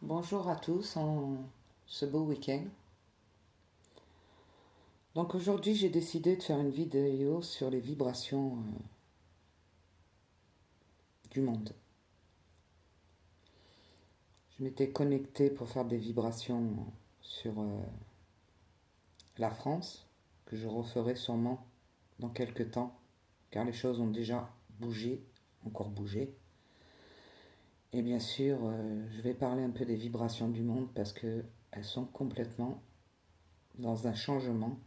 Bonjour à tous en ce beau week-end. Donc aujourd'hui j'ai décidé de faire une vidéo sur les vibrations du monde. Je m'étais connecté pour faire des vibrations sur la France, que je referai sûrement dans quelques temps, car les choses ont déjà bougé, encore bougé. Et bien sûr, je vais parler un peu des vibrations du monde parce qu'elles sont complètement dans un changement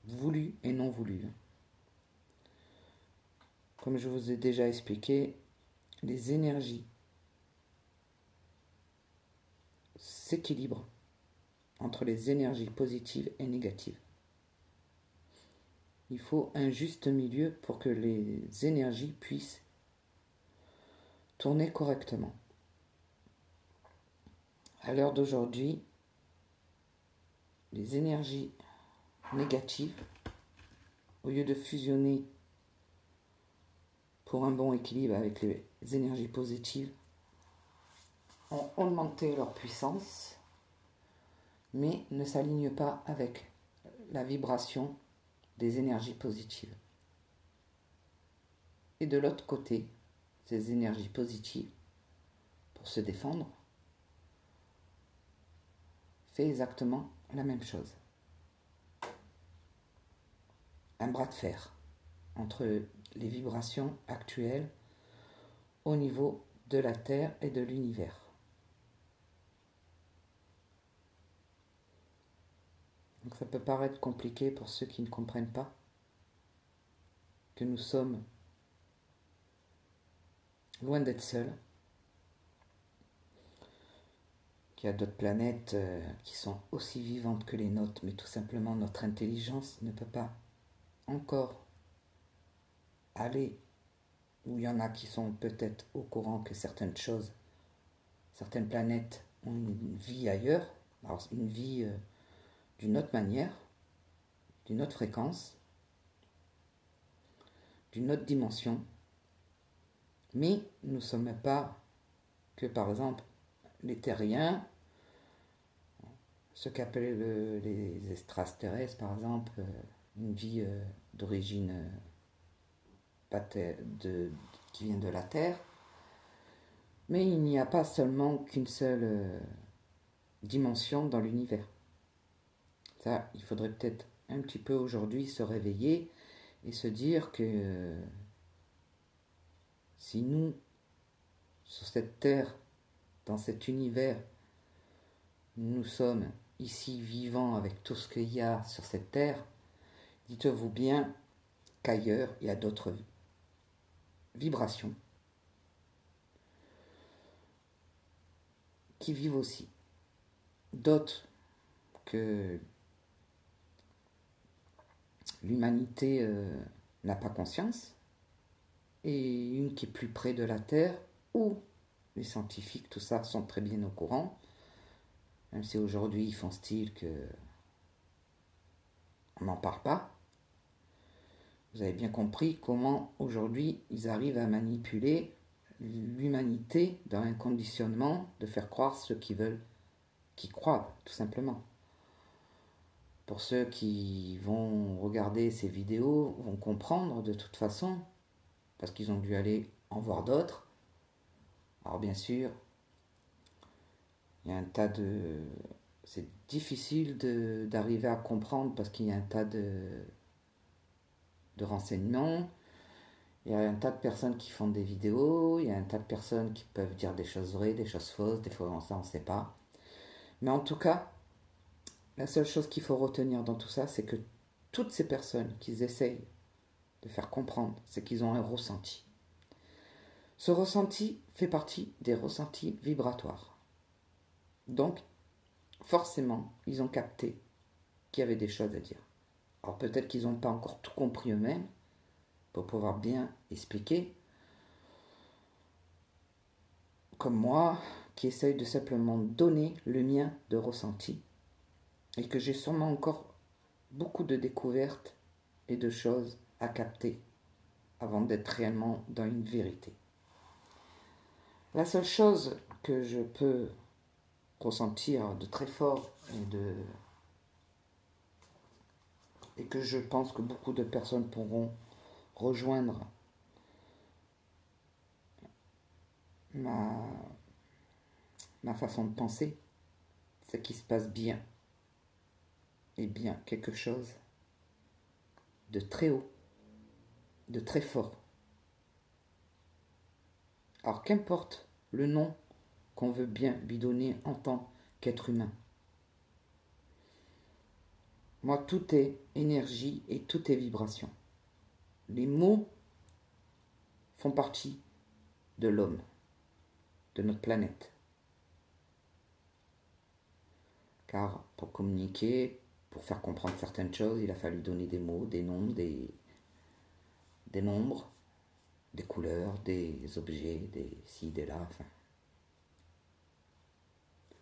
voulu et non voulu. Comme je vous ai déjà expliqué, les énergies s'équilibrent entre les énergies positives et négatives. Il faut un juste milieu pour que les énergies puissent tourner correctement. À l'heure d'aujourd'hui, les énergies négatives, au lieu de fusionner pour un bon équilibre avec les énergies positives, ont augmenté leur puissance, mais ne s'alignent pas avec la vibration des énergies positives. Et de l'autre côté, ces énergies positives, pour se défendre, fait exactement la même chose. Un bras de fer entre les vibrations actuelles au niveau de la Terre et de l'univers. Donc ça peut paraître compliqué pour ceux qui ne comprennent pas que nous sommes loin d'être seuls, qu'il y a d'autres planètes qui sont aussi vivantes que les nôtres, mais tout simplement notre intelligence ne peut pas encore aller où il y en a qui sont peut-être au courant que certaines choses, certaines planètes ont une vie ailleurs, alors une vie d'une autre manière, d'une autre fréquence, d'une autre dimension, mais nous ne sommes pas que par exemple les terriens, ce qu'appellent les extraterrestres par exemple, une vie d'origine qui vient de la Terre, mais il n'y a pas seulement qu'une seule dimension dans l'univers. Ça, il faudrait peut-être un petit peu aujourd'hui se réveiller et se dire que si nous, sur cette terre, dans cet univers, nous sommes ici vivants avec tout ce qu'il y a sur cette terre, dites-vous bien qu'ailleurs, il y a d'autres vibrations qui vivent aussi. D'autres que l'humanité n'a pas conscience, et une qui est plus près de la Terre, où les scientifiques, tout ça, sont très bien au courant, même si aujourd'hui ils font style que on n'en parle pas. Vous avez bien compris comment aujourd'hui ils arrivent à manipuler l'humanité dans un conditionnement de faire croire ceux qui veulent, qui croient, tout simplement. Pour ceux qui vont regarder ces vidéos, vont comprendre de toute façon, parce qu'ils ont dû aller en voir d'autres. Alors bien sûr, il y a un tas de... C'est difficile d'arriver à comprendre parce qu'il y a un tas de renseignements. Il y a un tas de personnes qui font des vidéos, il y a un tas de personnes qui peuvent dire des choses vraies, des choses fausses, des fois ça on ne sait pas. Mais en tout cas, la seule chose qu'il faut retenir dans tout ça, c'est que toutes ces personnes qu'ils essayent de faire comprendre, c'est qu'ils ont un ressenti. Ce ressenti fait partie des ressentis vibratoires. Donc, forcément, ils ont capté qu'il y avait des choses à dire. Alors peut-être qu'ils n'ont pas encore tout compris eux-mêmes, pour pouvoir bien expliquer, comme moi, qui essaye de simplement donner le mien de ressenti, et que j'ai sûrement encore beaucoup de découvertes et de choses à capter avant d'être réellement dans une vérité. La seule chose que je peux ressentir de très fort et que je pense que beaucoup de personnes pourront rejoindre ma, ma façon de penser, c'est qu'il se passe bien et bien quelque chose de très haut, de très fort. Alors qu'importe le nom qu'on veut bien lui donner en tant qu'être humain. Moi, tout est énergie et tout est vibration. Les mots font partie de l'homme, de notre planète. Car pour communiquer, pour faire comprendre certaines choses, il a fallu donner des mots, des noms, des nombres, des couleurs, des objets, des ci, des là, enfin.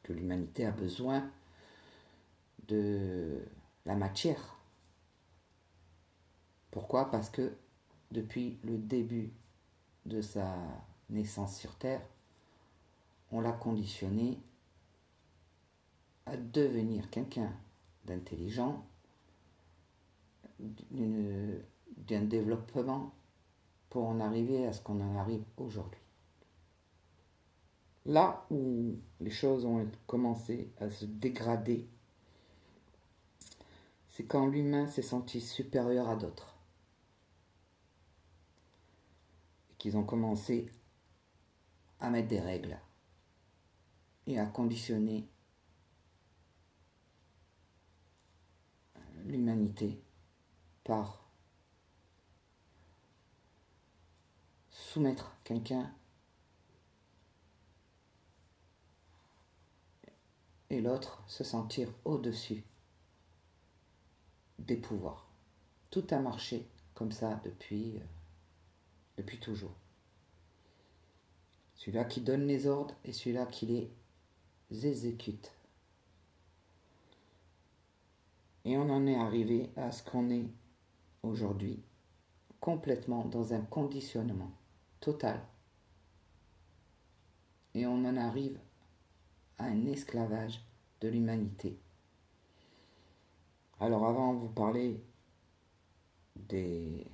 Que l'humanité a besoin de la matière. Pourquoi? Parce que depuis le début de sa naissance sur Terre, on l'a conditionné à devenir quelqu'un d'intelligent, d'un développement pour en arriver à ce qu'on en arrive aujourd'hui. Là où les choses ont commencé à se dégrader, c'est quand l'humain s'est senti supérieur à d'autres. Et qu'ils ont commencé à mettre des règles et à conditionner l'humanité par soumettre quelqu'un et l'autre se sentir au-dessus des pouvoirs. Tout a marché comme ça depuis toujours. Celui-là qui donne les ordres et celui-là qui les exécute. Et on en est arrivé à ce qu'on est aujourd'hui, complètement dans un conditionnement total. Et on en arrive à un esclavage de l'humanité. Alors avant, vous parlez des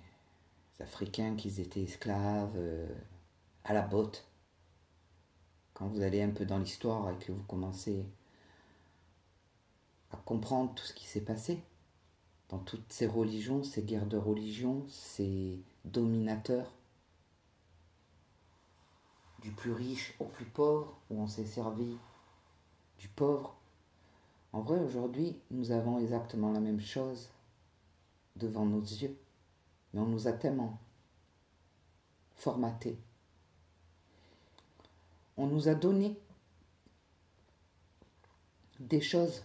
Africains qui étaient esclaves à la botte. Quand vous allez un peu dans l'histoire et que vous commencez à comprendre tout ce qui s'est passé dans toutes ces religions, ces guerres de religion, ces dominateurs, du plus riche au plus pauvre, où on s'est servi du pauvre. En vrai, aujourd'hui, nous avons exactement la même chose devant nos yeux, mais on nous a tellement formatés. On nous a donné des choses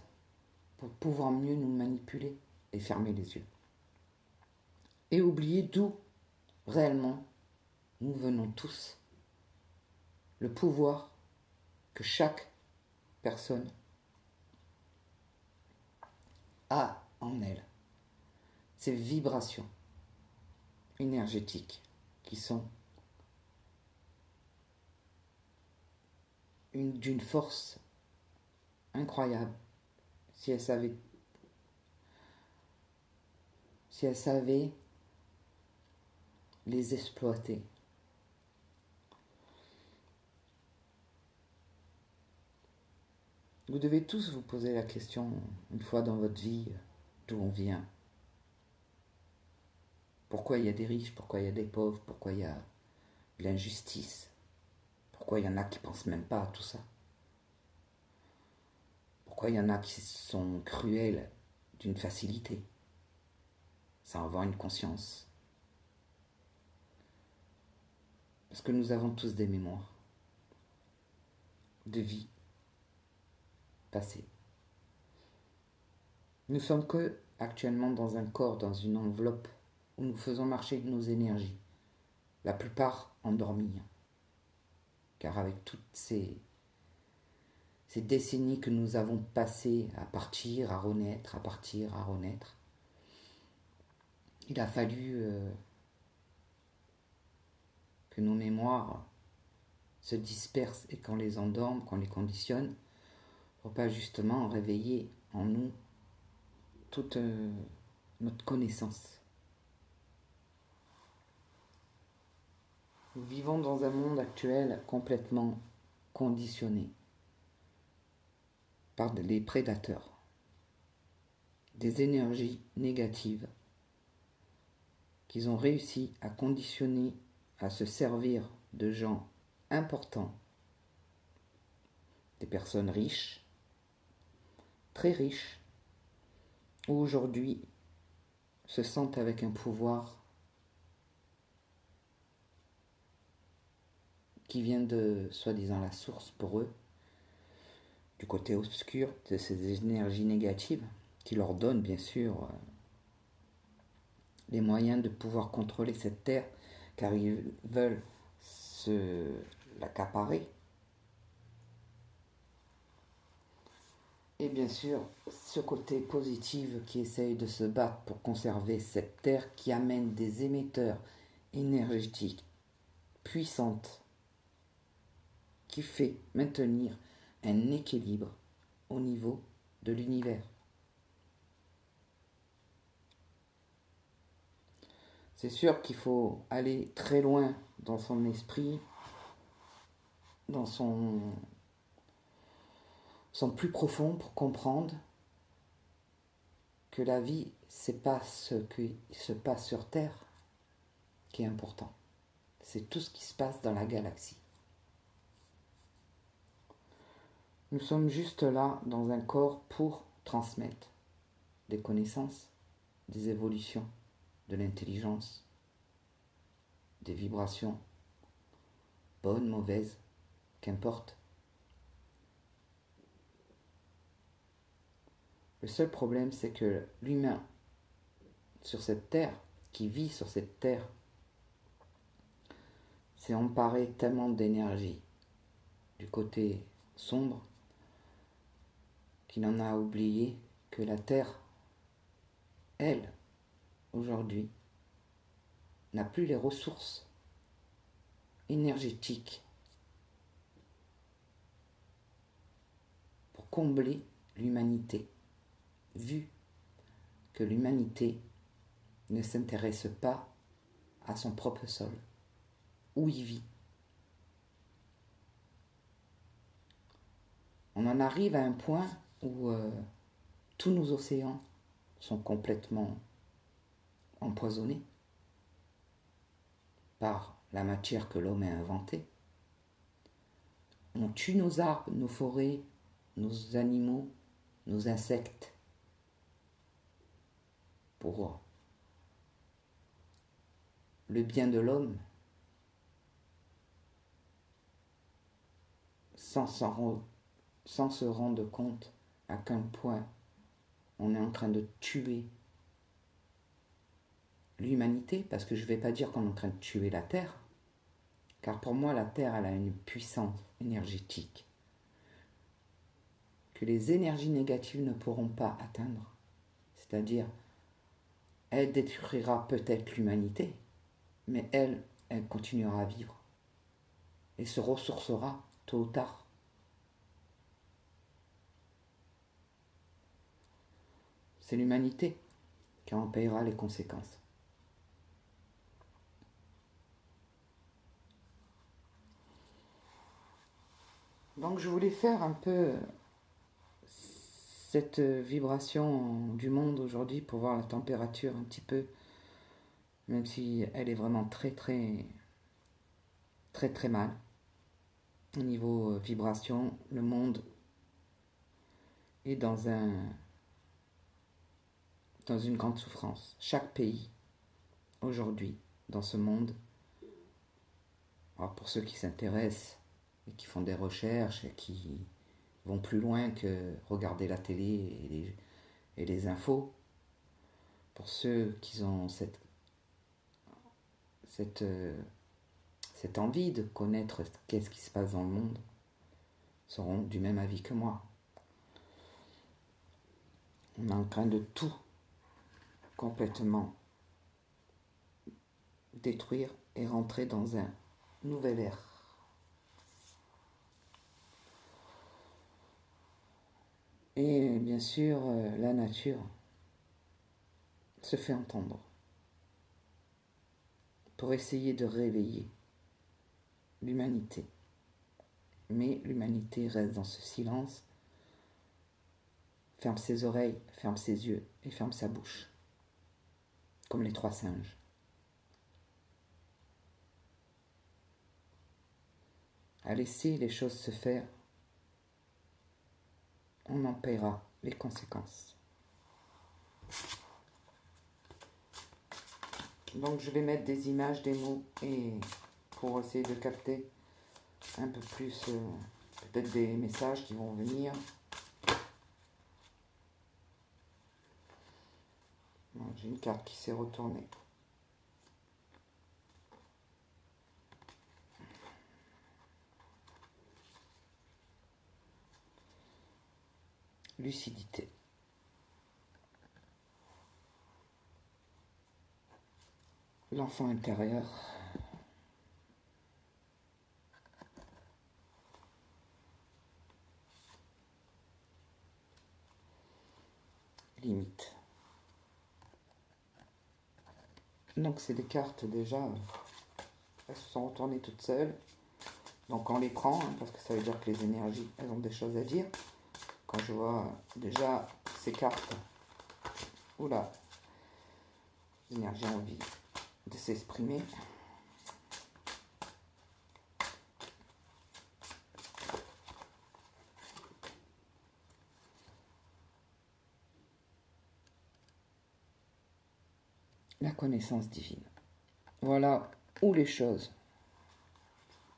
pour pouvoir mieux nous manipuler et fermer les yeux. Et oublier d'où réellement nous venons tous. Le pouvoir que chaque personne a en elle. Ces vibrations énergétiques qui sont d'une force incroyable si elle savait les exploiter. Vous devez tous vous poser la question, une fois dans votre vie, d'où on vient. Pourquoi il y a des riches, pourquoi il y a des pauvres, pourquoi il y a de l'injustice, pourquoi il y en a qui ne pensent même pas à tout ça. Pourquoi il y en a qui sont cruels d'une facilité, sans avoir une conscience. Parce que nous avons tous des mémoires de vie passée. Nous sommes que actuellement dans un corps, dans une enveloppe où nous faisons marcher nos énergies, la plupart endormies. Car avec toutes ces décennies que nous avons passées à partir, à renaître, à partir, à renaître, il a fallu que nos mémoires se dispersent et qu'on les endorme, qu'on les conditionne pour pas justement réveiller en nous toute notre connaissance. Nous vivons dans un monde actuel complètement conditionné par les prédateurs, des énergies négatives qu'ils ont réussi à conditionner à se servir de gens importants, des personnes riches, très riches, ou aujourd'hui se sentent avec un pouvoir qui vient de, soi-disant, la source pour eux, du côté obscur de ces énergies négatives, qui leur donnent bien sûr les moyens de pouvoir contrôler cette terre, car ils veulent l'accaparer. Et bien sûr, ce côté positif qui essaye de se battre pour conserver cette terre, qui amène des émetteurs énergétiques puissantes, qui fait maintenir un équilibre au niveau de l'univers. C'est sûr qu'il faut aller très loin dans son esprit, dans son plus profond pour comprendre que la vie, c'est pas ce qui se passe sur Terre qui est important. C'est tout ce qui se passe dans la galaxie. Nous sommes juste là dans un corps pour transmettre des connaissances, des évolutions, de l'intelligence, des vibrations, bonnes, mauvaises, qu'importe. Le seul problème, c'est que l'humain, sur cette terre, qui vit sur cette terre, s'est emparé tellement d'énergie du côté sombre qu'il en a oublié que la terre, elle, aujourd'hui, n'a plus les ressources énergétiques pour combler l'humanité, vu que l'humanité ne s'intéresse pas à son propre sol, où il vit. On en arrive à un point où tous nos océans sont complètement empoisonnés par la matière que l'homme a inventée. On tue nos arbres, nos forêts, nos animaux, nos insectes pour le bien de l'homme, sans se rendre compte à quel point on est en train de tuer l'humanité, parce que je ne vais pas dire qu'on est en train de tuer la Terre, car pour moi la Terre, elle a une puissance énergétique que les énergies négatives ne pourront pas atteindre. C'est-à-dire, elle détruira peut-être l'humanité, mais elle continuera à vivre et se ressourcera tôt ou tard. C'est l'humanité qui en paiera les conséquences. Donc je voulais faire un peu cette vibration du monde aujourd'hui pour voir la température un petit peu, même si elle est vraiment très très très très mal. Au niveau vibration, le monde est dans une grande souffrance. Chaque pays aujourd'hui dans ce monde, alors pour ceux qui s'intéressent et qui font des recherches et qui vont plus loin que regarder la télé et les infos, pour ceux qui ont cette envie de connaître qu'est-ce qui se passe dans le monde, seront du même avis que moi. On est en train de tout complètement détruire et rentrer dans un nouvel ère. Et bien sûr, la nature se fait entendre pour essayer de réveiller l'humanité. Mais l'humanité reste dans ce silence, ferme ses oreilles, ferme ses yeux et ferme sa bouche, comme les 3 singes. À laisser les choses se faire, on en paiera les conséquences. Donc je vais mettre des images, des mots, et pour essayer de capter un peu plus, peut-être des messages qui vont venir. J'ai une carte qui s'est retournée. Lucidité. L'enfant intérieur. Limite. Donc c'est des cartes déjà, elles se sont retournées toutes seules. Donc on les prend, hein, parce que ça veut dire que les énergies, elles ont des choses à dire. Quand je vois déjà ces cartes, oula, l'énergie a envie de s'exprimer. La connaissance divine. Voilà où les choses.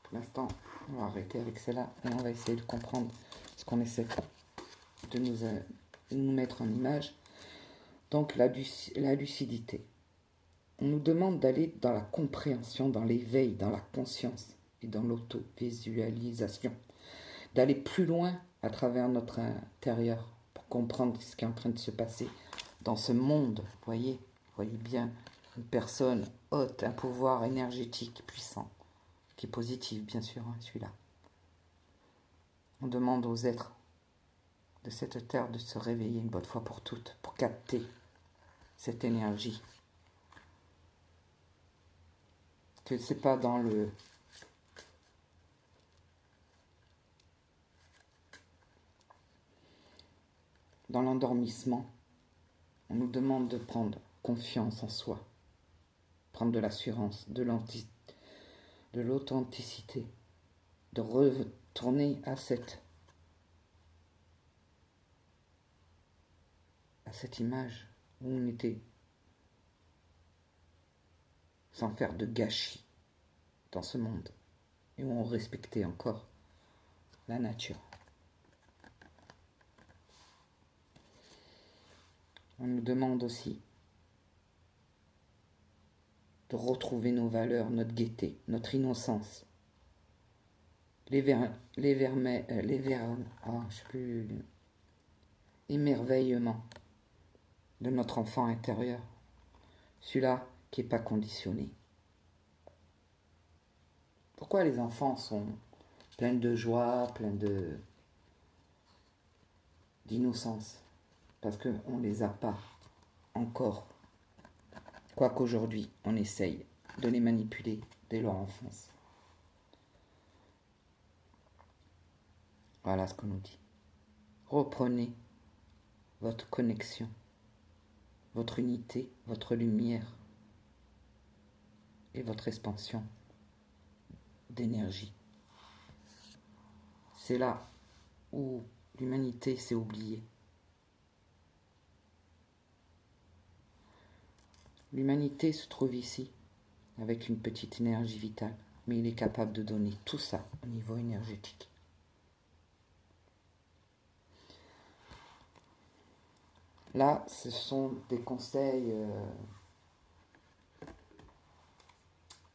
Pour l'instant, on va arrêter avec celle-là et on va essayer de comprendre ce qu'on essaie de nous mettre en image. Donc la lucidité. On nous demande d'aller dans la compréhension, dans l'éveil, dans la conscience et dans l'auto-visualisation. D'aller plus loin à travers notre intérieur pour comprendre ce qui est en train de se passer dans ce monde. Voyez bien, une personne haute, un pouvoir énergétique puissant, qui est positif bien sûr, hein, celui-là. On demande aux êtres de cette terre de se réveiller une bonne fois pour toutes, pour capter cette énergie. Que c'est pas dans l'endormissement. On nous demande de prendre confiance en soi, prendre de l'assurance, de l'authenticité, de retourner à cette image où on était sans faire de gâchis dans ce monde et où on respectait encore la nature. On nous demande aussi de retrouver nos valeurs, notre gaieté, notre innocence, émerveillement de notre enfant intérieur, celui-là qui n'est pas conditionné. Pourquoi les enfants sont pleins de joie, pleins d'innocence? Parce qu'on ne les a pas encore. Quoiqu'aujourd'hui, on essaye de les manipuler dès leur enfance. Voilà ce qu'on nous dit. Reprenez votre connexion, votre unité, votre lumière et votre expansion d'énergie. C'est là où l'humanité s'est oubliée. L'humanité se trouve ici, avec une petite énergie vitale, mais il est capable de donner tout ça au niveau énergétique. Là, ce sont des conseils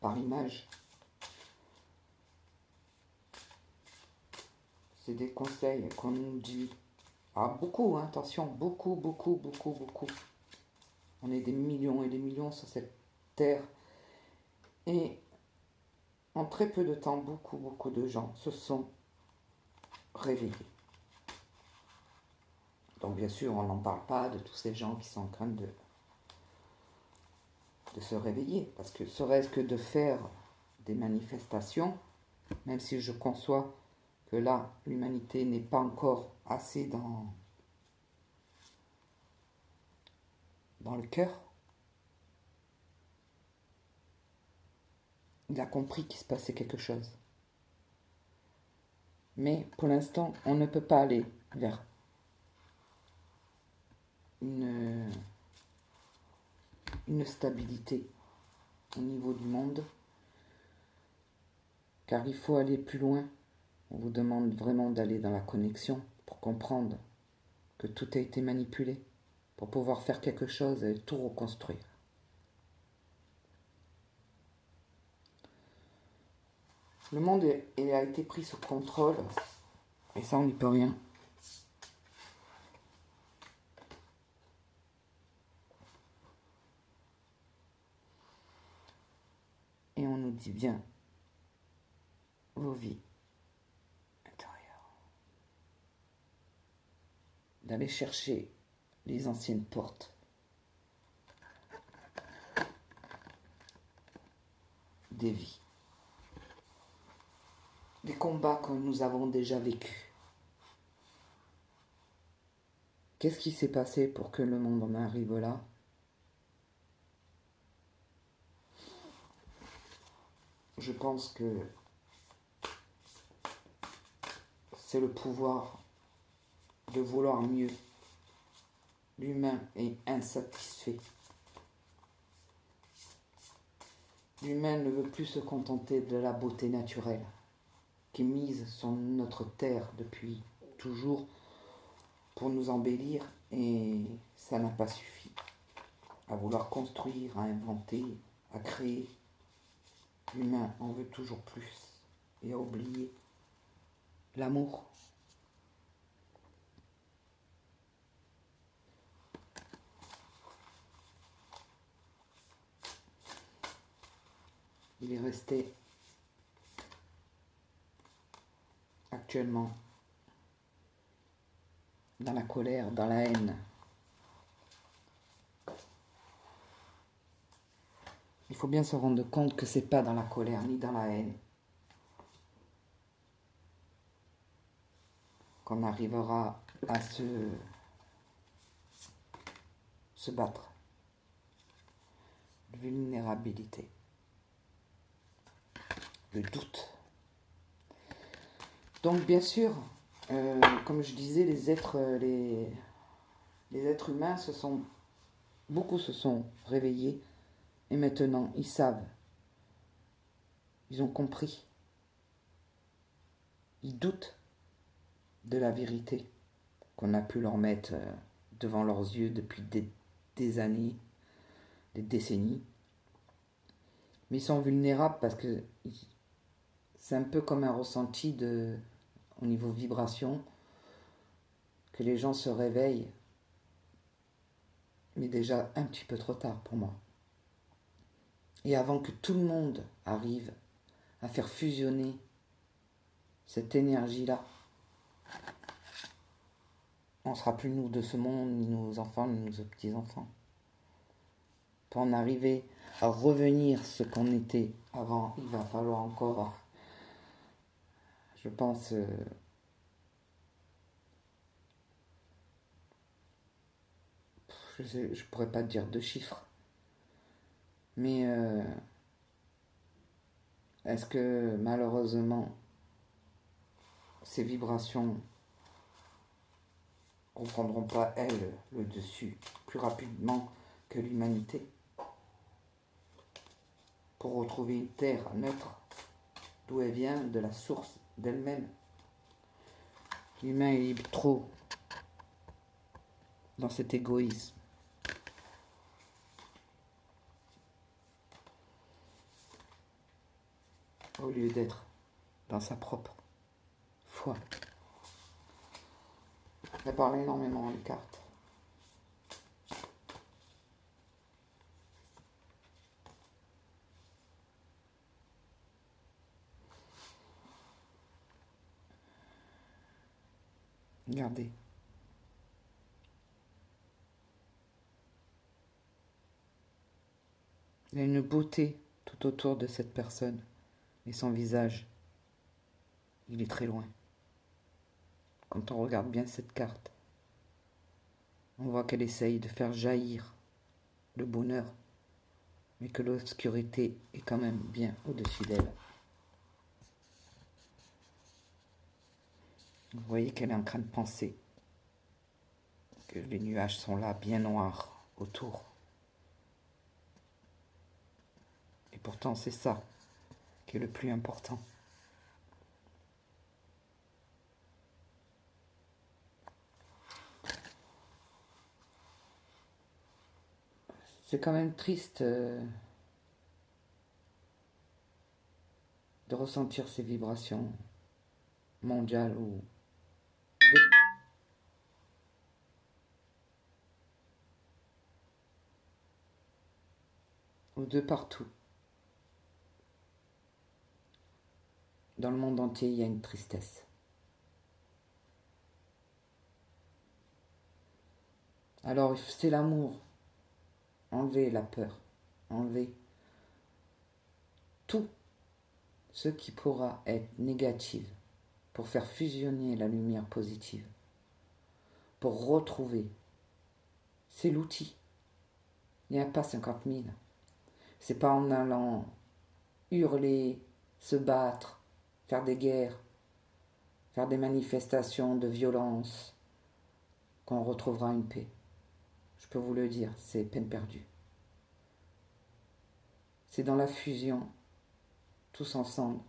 par image. C'est des conseils qu'on nous dit. Ah, beaucoup, hein, attention, beaucoup. On est des millions et des millions sur cette terre. Et en très peu de temps, beaucoup de gens se sont réveillés. Donc Donc bien sûr, on n'en parle pas de tous ces gens qui sont en train de se réveiller. Parce que serait-ce que de faire des manifestations, même si je conçois que là, l'humanité n'est pas encore assez dans le cœur, il a compris qu'il se passait quelque chose. Mais pour l'instant, on ne peut pas aller vers une stabilité au niveau du monde, car il faut aller plus loin. On vous demande vraiment d'aller dans la connexion pour comprendre que tout a été manipulé, pour pouvoir faire quelque chose et tout reconstruire. Le monde a été pris sous contrôle, et ça on n'y peut rien. Et on nous dit bien vos vies intérieures. D'aller chercher les anciennes portes des vies. Des combats que nous avons déjà vécus. Qu'est-ce qui s'est passé pour que le monde en arrive là? Je pense que c'est le pouvoir de vouloir mieux. L'humain est insatisfait. L'humain ne veut plus se contenter de la beauté naturelle qui mise sur notre terre depuis toujours pour nous embellir, et ça n'a pas suffi. À vouloir construire, à inventer, à créer, l'humain en veut toujours plus et a oublié l'amour. Il est resté actuellement dans la colère, dans la haine. Il faut bien se rendre compte que c'est pas dans la colère ni dans la haine qu'on arrivera à se battre. Vulnérabilité, le doute. Donc bien sûr, comme je disais, les êtres humains beaucoup se sont réveillés, et maintenant ils savent, ils ont compris, ils doutent de la vérité qu'on a pu leur mettre devant leurs yeux depuis des années, des décennies. Mais ils sont vulnérables parce que c'est un peu comme un ressenti au niveau vibration, que les gens se réveillent, mais déjà un petit peu trop tard pour moi. Et avant que tout le monde arrive à faire fusionner cette énergie-là, on ne sera plus nous de ce monde, ni nos enfants, ni nos petits-enfants. Pour en arriver à revenir ce qu'on était avant, il va falloir encore, je pense, je pourrais pas te dire de chiffres, mais est-ce que malheureusement ces vibrations ne reprendront pas, elles, le dessus plus rapidement que l'humanité, pour retrouver une terre neutre d'où elle vient, de la source d'elle-même? L'humain est trop dans cet égoïsme. Au lieu d'être dans sa propre foi. Elle parle énormément les cartes. Regardez. Il y a une beauté tout autour de cette personne. Et son visage, il est très loin. Quand on regarde bien cette carte, on voit qu'elle essaye de faire jaillir le bonheur, mais que l'obscurité est quand même bien au-dessus d'elle. Vous voyez qu'elle est en train de penser que les nuages sont là, bien noirs, autour. Et pourtant, c'est ça qui est le plus important. C'est quand même triste de ressentir ces vibrations mondiales ou de partout. Dans le monde entier, il y a une tristesse. Alors, c'est l'amour. Enlevez la peur. Enlevez tout ce qui pourra être négatif pour faire fusionner la lumière positive. Pour retrouver. C'est l'outil. Il n'y a pas 50 000. C'est pas en allant hurler, se battre, faire des guerres, faire des manifestations de violence qu'on retrouvera une paix. Je peux vous le dire, c'est peine perdue. C'est dans la fusion, tous ensemble,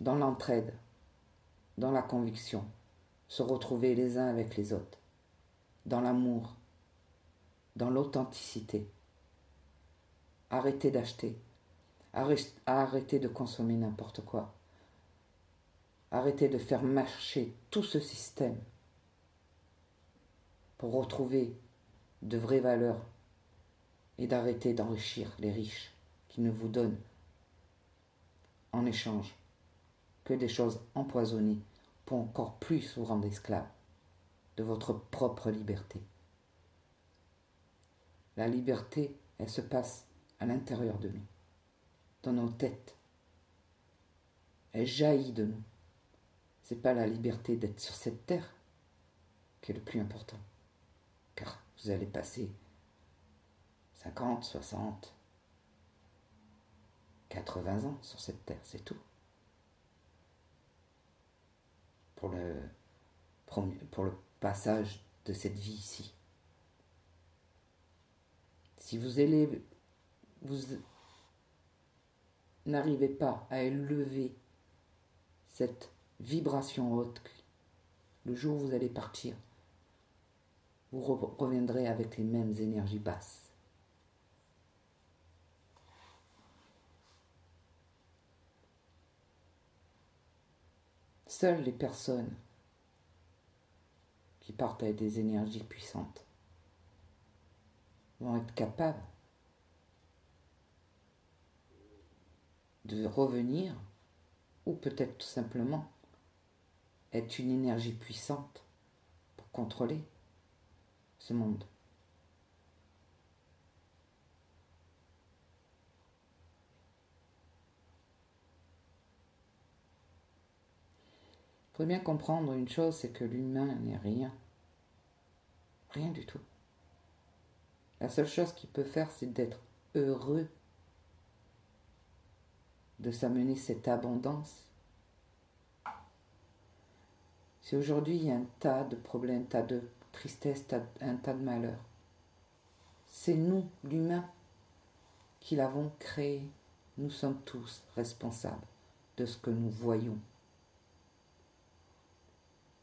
dans l'entraide, dans la conviction, se retrouver les uns avec les autres, dans l'amour, dans l'authenticité. Arrêtez d'acheter, arrêtez de consommer n'importe quoi. Arrêtez de faire marcher tout ce système pour retrouver de vraies valeurs et d'arrêter d'enrichir les riches qui ne vous donnent en échange que des choses empoisonnées pour encore plus vous rendre esclave de votre propre liberté. La liberté, elle se passe à l'intérieur de nous, dans nos têtes. Elle jaillit de nous. C'est pas la liberté d'être sur cette terre qui est le plus important. Car vous allez passer 50, 60, 80 ans sur cette terre, c'est tout. Pour le passage de cette vie ici. Si vous n'arrivez pas à élever cette vibration haute, le jour où vous allez partir, vous reviendrez avec les mêmes énergies basses. Seules les personnes qui partent avec des énergies puissantes vont être capables de revenir, ou peut-être tout simplement être une énergie puissante pour contrôler ce monde. Il faut bien comprendre une chose, c'est que l'humain n'est rien. Rien du tout. La seule chose qu'il peut faire, c'est d'être heureux de s'amener cette abondance. Si aujourd'hui il y a un tas de problèmes, un tas de tristesse, un tas de malheurs, c'est nous, l'humain, qui l'avons créé. Nous sommes tous responsables de ce que nous voyons,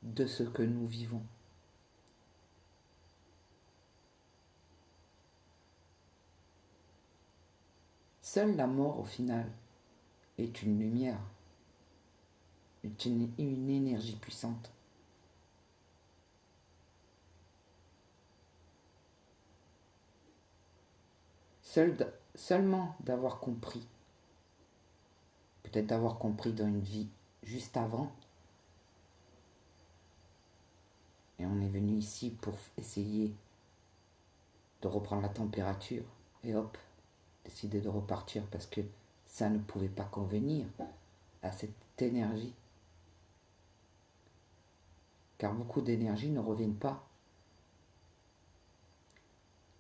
de ce que nous vivons. Seule la mort, au final, est une lumière, est une énergie puissante. Seulement d'avoir compris, peut-être d'avoir compris dans une vie juste avant, et on est venu ici pour essayer de reprendre la température, et hop, décidé de repartir parce que ça ne pouvait pas convenir à cette énergie. Car beaucoup d'énergies ne reviennent pas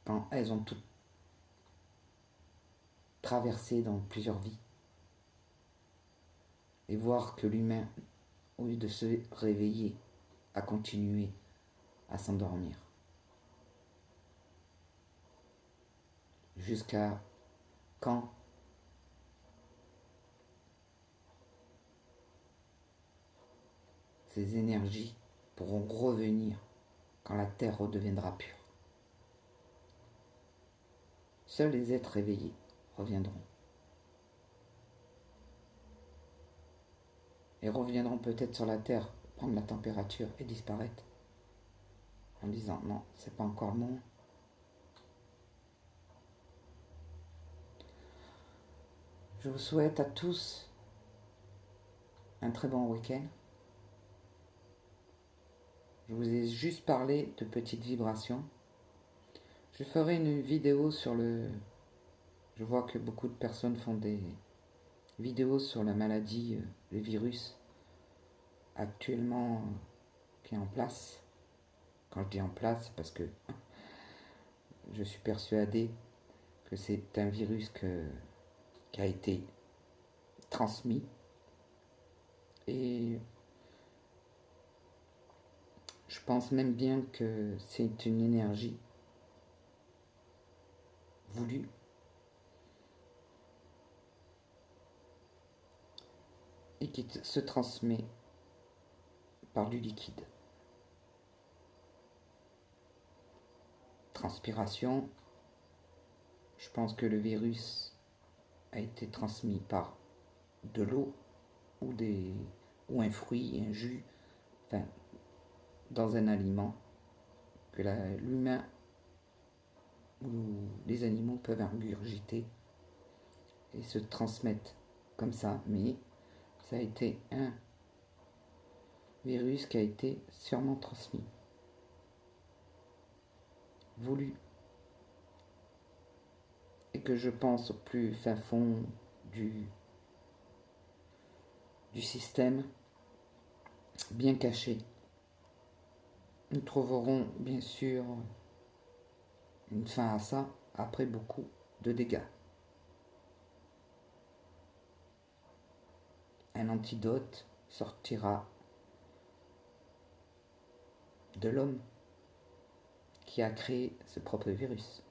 quand elles ont toutes traversé dans plusieurs vies. Et voir que l'humain, au lieu de se réveiller, a continué à s'endormir. Jusqu'à quand ces énergies pourront revenir quand la Terre redeviendra pure. Seuls les êtres réveillés reviendront. Et reviendront peut-être sur la Terre, prendre la température et disparaître. En disant non, c'est pas encore bon. Je vous souhaite à tous un très bon week-end. Je vous ai juste parlé de petites vibrations. Je ferai une vidéo sur le... Je vois que beaucoup de personnes font des vidéos sur la maladie, le virus actuellement qui est en place. Quand je dis en place, c'est parce que je suis persuadé que c'est un virus qui a été transmis. Et je pense même bien que c'est une énergie voulue et qui se transmet par du liquide. Transpiration, je pense que le virus a été transmis par de l'eau ou un fruit, un jus, enfin, dans un aliment que l'humain ou les animaux peuvent ingurgiter et se transmettre comme ça, mais ça a été un virus qui a été sûrement transmis, voulu, et que je pense au plus fin fond du système, bien caché. Nous trouverons bien sûr une fin à ça après beaucoup de dégâts. Un antidote sortira de l'homme qui a créé ce propre virus.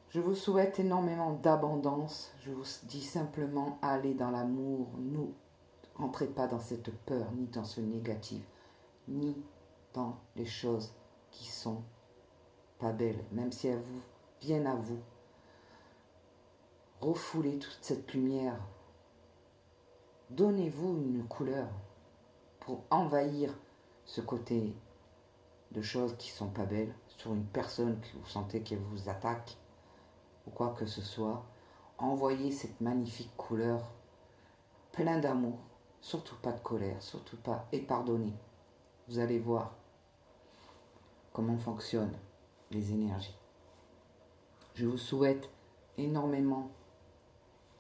Je vous souhaite énormément d'abondance. Je vous dis simplement, allez dans l'amour. Ne rentrez pas dans cette peur, ni dans ce négatif, ni dans les choses qui sont pas belles, même si elles vous viennent à vous. Refoulez toute cette lumière. Donnez-vous une couleur pour envahir ce côté de choses qui sont pas belles sur une personne que vous sentez qu'elle vous attaque ou quoi que ce soit. Envoyez cette magnifique couleur plein d'amour, surtout pas de colère, surtout pas, et pardonnez. Vous allez voir comment fonctionnent les énergies. Je vous souhaite énormément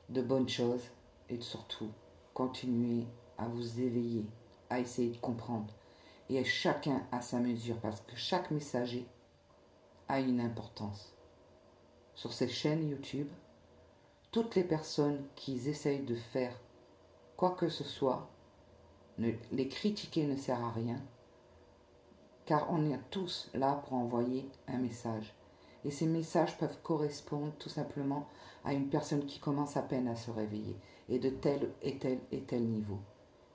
de bonnes choses et surtout continuez à vous éveiller, à essayer de comprendre. Et chacun à sa mesure parce que chaque messager a une importance. Sur ces chaînes YouTube, toutes les personnes qui essayent de faire quoi que ce soit, les critiquer ne sert à rien, car on est tous là pour envoyer un message. Et ces messages peuvent correspondre tout simplement à une personne qui commence à peine à se réveiller, et de tel et tel et tel niveau.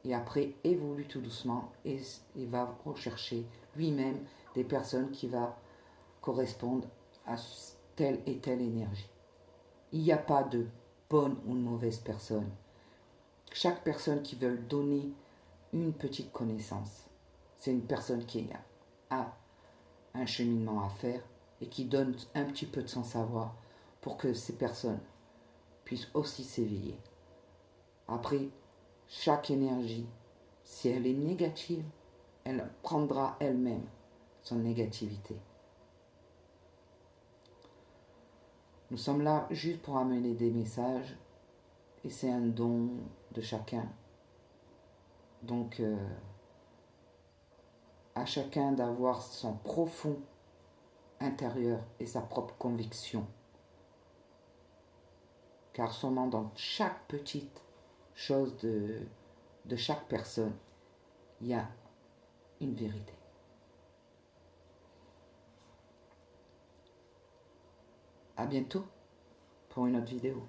Et après, évolue tout doucement et il va rechercher lui-même des personnes qui vont correspondre à telle et telle énergie. Il n'y a pas de bonne ou de mauvaise personne. Chaque personne qui veut donner une petite connaissance, c'est une personne qui a un cheminement à faire et qui donne un petit peu de son savoir pour que ces personnes puissent aussi s'éveiller. Après, chaque énergie, si elle est négative, elle prendra elle-même son négativité. Nous sommes là juste pour amener des messages et c'est un don de chacun. Donc, à chacun d'avoir son profond intérieur et sa propre conviction. Car seulement dans chaque petite chose de chaque personne, il y a une vérité. À bientôt pour une autre vidéo.